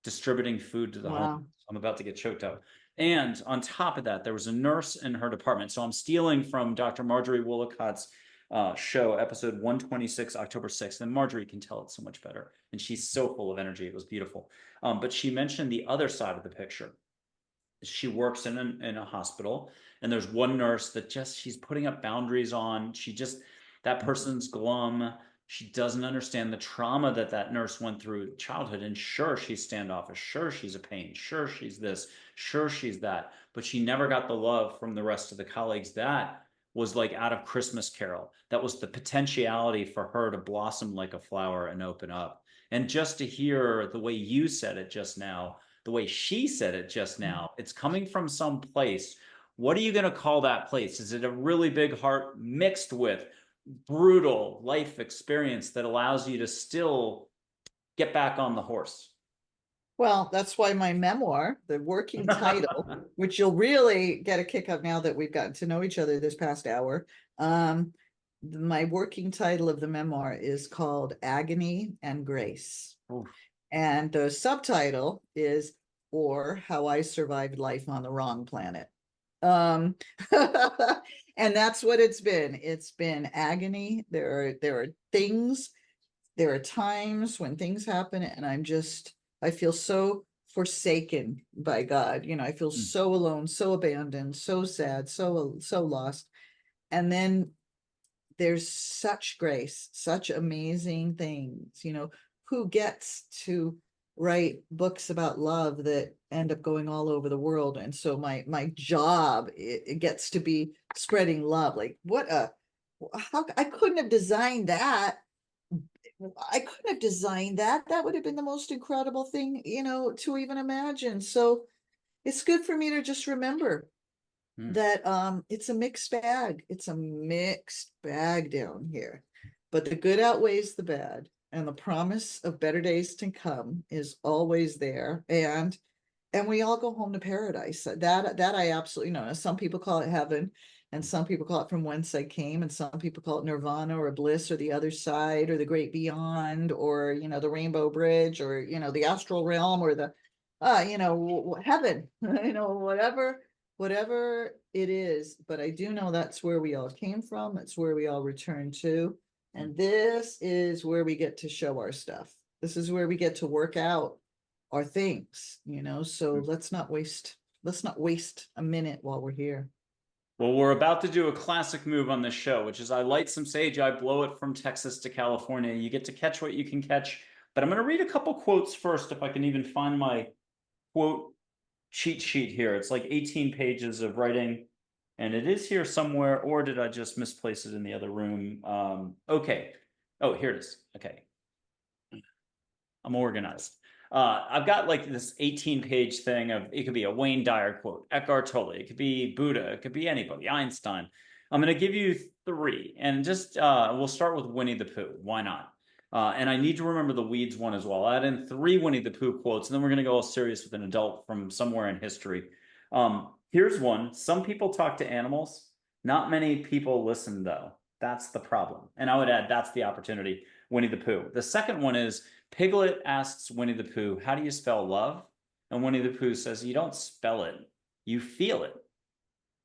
distributing food to the home. Wow. I'm about to get choked up. And on top of that, there was a nurse in her department. So I'm stealing from Dr. Marjorie Woolacott's show, episode 126, October 6th. And Marjorie can tell it so much better. And she's so full of energy. It was beautiful. But she mentioned the other side of the picture. She works in a hospital, and there's one nurse that just she's putting up boundaries on. She just that person's glum. She doesn't understand the trauma that that nurse went through childhood. And sure, she's standoffish. Sure, she's a pain. Sure, she's this. Sure, she's that. But she never got the love from the rest of the colleagues. That was like out of Christmas Carol. That was the potentiality for her to blossom like a flower and open up. And just to hear the way you said it just now, the way she said it just now, it's coming from some place. What are you going to call that place? Is it a really big heart mixed with brutal life experience that allows you to still get back on the horse? Well, that's why my memoir, the working title, which you'll really get a kick of now that we've gotten to know each other this past hour. My working title of the memoir is called Agony and Grace. Oof. And the subtitle is Or How I Survived Life on the Wrong Planet. Um, and that's what it's been. It's been agony. There are things, there are times when things happen, and I feel so forsaken by God. I feel so alone, so abandoned, so sad, so lost. And then there's such grace, such amazing things, who gets to write books about love that end up going all over the world. And so my job, it gets to be spreading love. Like how I couldn't have designed that. I couldn't have designed that. That would have been the most incredible thing, to even imagine. So it's good for me to just remember that it's a mixed bag. It's a mixed bag down here. But the good outweighs the bad, and the promise of better days to come is always there. And we all go home to paradise. That I absolutely know. Some people call it heaven, and some people call it from whence I came, and some people call it nirvana or bliss or the other side or the great beyond or the rainbow bridge or the astral realm or the heaven, whatever it is. But I do know that's where we all came from. It's where we all return to. And this is where we get to show our stuff. This is where we get to work out our things, so let's not waste a minute while we're here. Well, we're about to do a classic move on this show, which is I light some sage, I blow it from Texas to California. You get to catch what you can catch. But I'm going to read a couple quotes first, if I can even find my quote cheat sheet here. It's like 18 pages of writing, and it is here somewhere, or did I just misplace it in the other room? Okay. Oh, here it is. Okay. I'm organized. I've got like this 18-page thing of, it could be a Wayne Dyer quote, Eckhart Tolle, it could be Buddha, it could be anybody, Einstein. I'm going to give you three, and just we'll start with Winnie the Pooh. Why not? And I need to remember the weeds one as well. I'll add in three Winnie the Pooh quotes, and then we're going to go all serious with an adult from somewhere in history. Here's one. Some people talk to animals. Not many people listen, though. That's the problem. And I would add, that's the opportunity. Winnie the Pooh. The second one is, Piglet asks Winnie the Pooh, how do you spell love? And Winnie the Pooh says, you don't spell it, you feel it.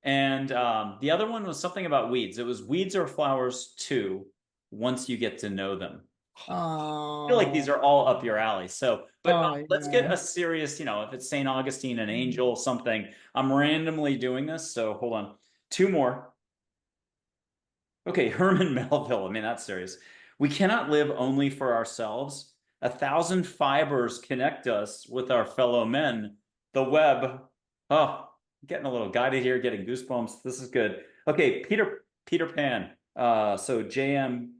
And the other one was something about weeds. It was, weeds are flowers too, once you get to know them. I feel like these Oh, are all up your alley. So, but oh, let's get yeah. a serious, if it's St. Augustine, an angel, something. I'm randomly doing this. So hold on. Two more. Okay, Herman Melville. I mean, that's serious. We cannot live only for ourselves. 1,000 fibers connect us with our fellow men. The web. Oh, getting a little guided here, getting goosebumps. This is good. Okay, Peter Pan. So J.M.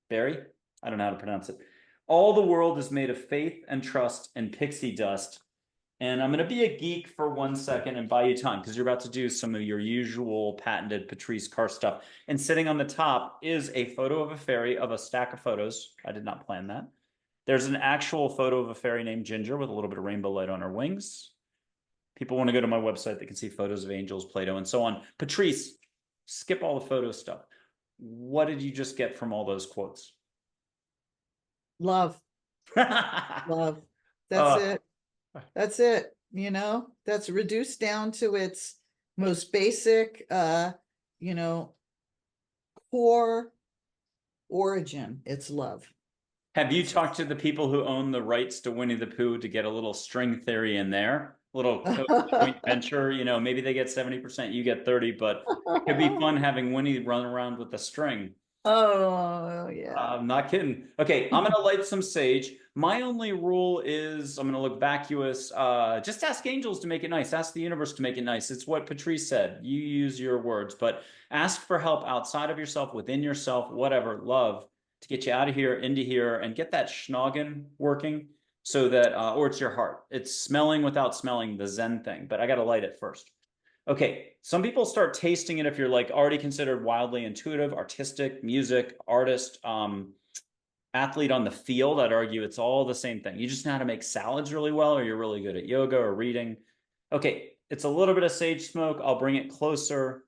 Barrie. I don't know how to pronounce it. All the world is made of faith and trust and pixie dust. And I'm going to be a geek for 1 second and buy you time, because you're about to do some of your usual patented Patrice Karst stuff. And sitting on the top is a photo of a fairy of a stack of photos. I did not plan that. There's an actual photo of a fairy named Ginger with a little bit of rainbow light on her wings. People want to go to my website, they can see photos of angels, Play-Doh, and so on. Patrice, skip all the photo stuff. What did you just get from all those quotes? Love, love. That's it. That's it. That's reduced down to its most basic, you know, core origin. It's love. Have you talked to the people who own the rights to Winnie the Pooh to get a little string theory in there? A little joint venture, maybe they get 70%, you get 30, but it could be fun having Winnie run around with a string. Oh, yeah. I'm not kidding. Okay, I'm gonna light some sage. My only rule is I'm gonna look vacuous. Just ask angels to make it nice. Ask the universe to make it nice. It's what Patrice said. You use your words, but ask for help outside of yourself, within yourself, whatever. Love to get you out of here, into here, and get that schnoggin working so that, or it's your heart. It's smelling without smelling, the Zen thing. But I gotta light it first. Okay, some people start tasting it if you're like already considered wildly intuitive, artistic, music, artist, athlete on the field. I'd argue it's all the same thing. You just know how to make salads really well, or you're really good at yoga or reading. Okay, it's a little bit of sage smoke. I'll bring it closer.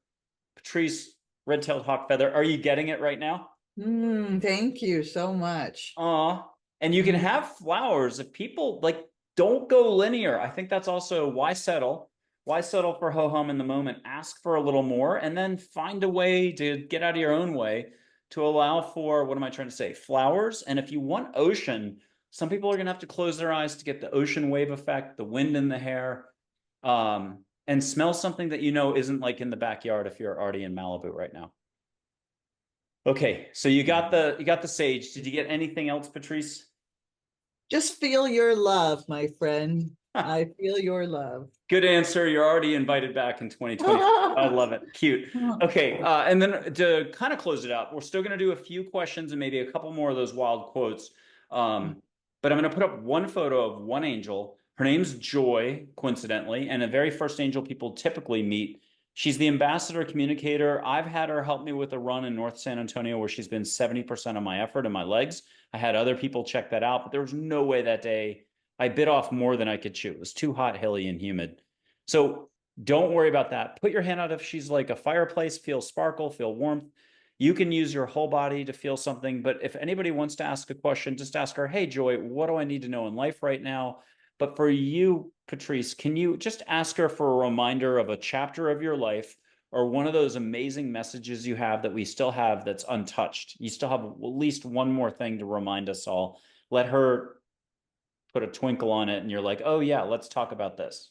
Patrice, red-tailed hawk feather. Are you getting it right now? Thank you so much. And you can have flowers. If people like, don't go linear. I think that's also why settle. Why settle for ho-hum in the moment? Ask for a little more, and then find a way to get out of your own way to allow for, what am I trying to say? Flowers. And if you want ocean, some people are going to have to close their eyes to get the ocean wave effect, the wind in the hair, and smell something that isn't like in the backyard if you're already in Malibu right now. Okay, so you got the sage. Did you get anything else, Patrice? Just feel your love, my friend. I feel your love. Good answer. You're already invited back in 2020. I love it. Cute. Okay, and then to kind of close it out, we're still going to do a few questions and maybe a couple more of those wild quotes. But I'm going to put up one photo of one angel. Her name's Joy, coincidentally, and the very first angel people typically meet. She's the ambassador communicator. I've had her help me with a run in North San Antonio where she's been 70% of my effort and my legs. I had other people check that out, but there was no way that day I bit off more than I could chew. It was too hot, hilly, and humid. So don't worry about that. Put your hand out if she's like a fireplace, feel sparkle, feel warmth. You can use your whole body to feel something. But if anybody wants to ask a question, just ask her, hey, Joy, what do I need to know in life right now? But for you, Patrice, can you just ask her for a reminder of a chapter of your life or one of those amazing messages you have that we still have that's untouched? You still have at least one more thing to remind us all. Let her put a twinkle on it and you're like, oh yeah, let's talk about this.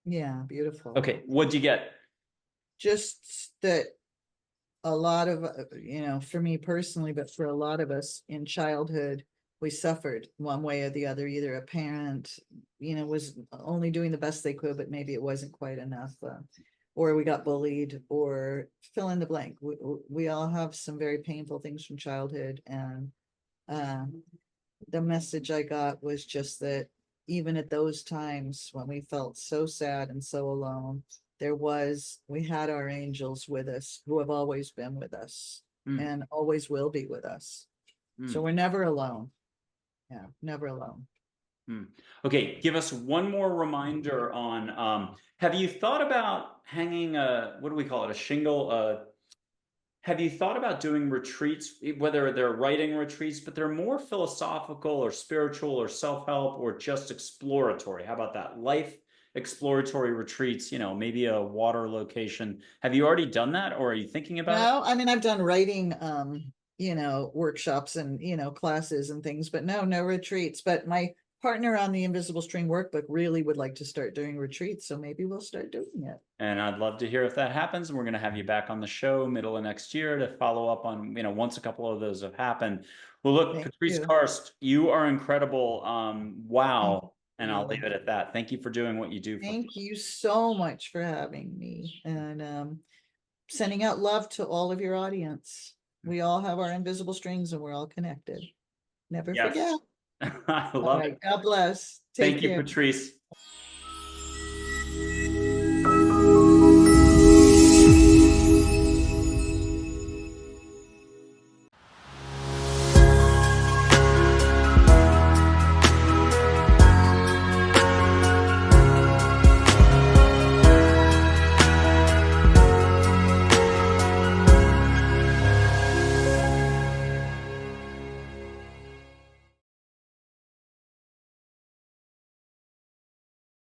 Yeah, beautiful. Okay, what'd you get? Just that a lot of, for me personally, but for a lot of us in childhood, we suffered one way or the other. Either a parent, was only doing the best they could, but maybe it wasn't quite enough. or we got bullied, or fill in the blank. We all have some very painful things from childhood, and the message I got was just that even at those times when we felt so sad and so alone, we had our angels with us who have always been with us and always will be with us. So we're never alone. Yeah, never alone. Okay, give us one more reminder on, have you thought about hanging what do we call it, a shingle? Have you thought about doing retreats, whether they're writing retreats, but they're more philosophical or spiritual or self-help or just exploratory? How about that? Life exploratory retreats, maybe a water location. Have you already done that, or are you thinking about it? No, I mean, I've done writing, workshops and, classes and things, but no retreats. But my partner on the Invisible String workbook really would like to start doing retreats. So maybe we'll start doing it. And I'd love to hear if that happens. And we're going to have you back on the show middle of next year to follow up on, once a couple of those have happened. Well, look, Thank Patrice you. Karst, you are incredible. Wow. Thank And I'll you. leave it at that. Thank you for doing what you do. Thank you so much for having me, and sending out love to all of your audience. We all have our invisible strings and we're all connected. Never Yes. forget. I All love right. it. God bless. Take Thank you, care. Patrice.